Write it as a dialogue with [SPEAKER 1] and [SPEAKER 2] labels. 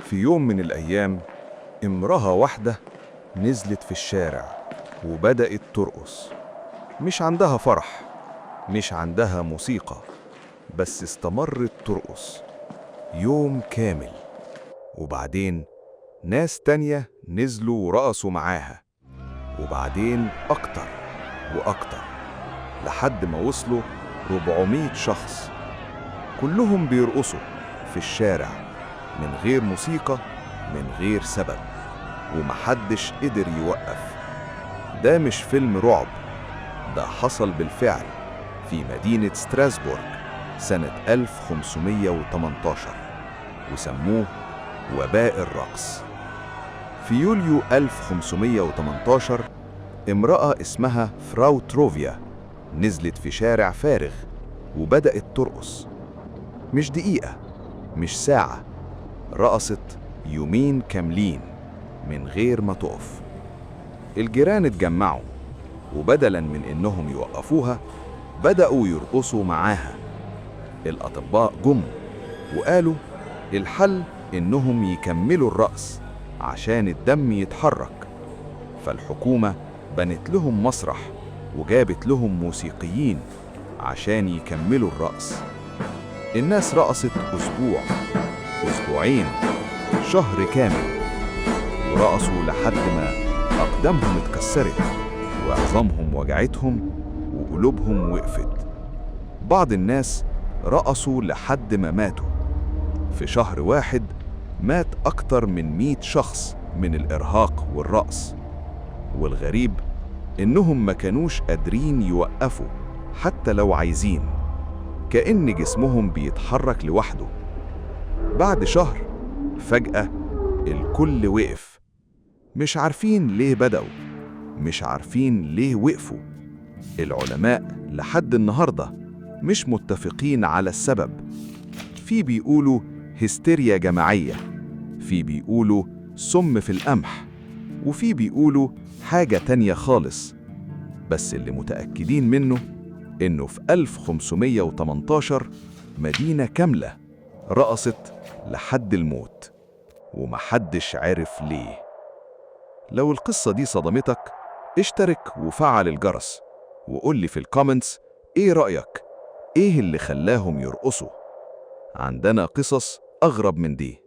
[SPEAKER 1] في يوم من الأيام امرأة واحدة نزلت في الشارع وبدأت ترقص. مش عندها فرح، مش عندها موسيقى، بس استمرت ترقص يوم كامل. وبعدين ناس تانية نزلوا ورقصوا معاها، وبعدين أكتر وأكتر، لحد ما وصلوا 400 شخص، كلهم بيرقصوا في الشارع من غير موسيقى، من غير سبب، ومحدش قدر يوقف. ده مش فيلم رعب، ده حصل بالفعل في مدينة ستراسبورغ سنة 1518، وسموه وباء الرقص. في يوليو 1518 امرأة اسمها فراو تروفيا نزلت في شارع فارغ وبدأت ترقص. مش دقيقة، مش ساعة، رقصت يومين كاملين من غير ما تقف. الجيران اتجمعوا، وبدلاً من إنهم يوقفوها بدأوا يرقصوا معاها. الأطباء جم وقالوا الحل إنهم يكملوا الرقص عشان الدم يتحرك. فالحكومة بنت لهم مسرح وجابت لهم موسيقيين عشان يكملوا الرقص. الناس رقصت أسبوع، أسبوعين، شهر كامل، ورقصوا لحد ما أقدامهم اتكسرت وعظامهم وجعتهم وقلوبهم وقفت. بعض الناس رقصوا لحد ما ماتوا. في شهر واحد مات أكتر من 100 شخص من الإرهاق والرقص. والغريب إنهم ما كانوش قادرين يوقفوا حتى لو عايزين، كأن جسمهم بيتحرك لوحده. بعد شهر فجأة الكل وقف، مش عارفين ليه بدأوا، مش عارفين ليه وقفوا. العلماء لحد النهاردة مش متفقين على السبب. في بيقولوا هستيريا جماعية، في بيقولوا سم في القمح، وفي بيقولوا حاجة تانية خالص. بس اللي متأكدين منه إنه في 1518 مدينة كاملة رقصت لحد الموت، ومحدش عرف ليه. لو القصة دي صدمتك، اشترك وفعل الجرس، وقول لي في الكومنتس ايه رأيك؟ ايه اللي خلاهم يرقصوا؟ عندنا قصص أغرب من دي.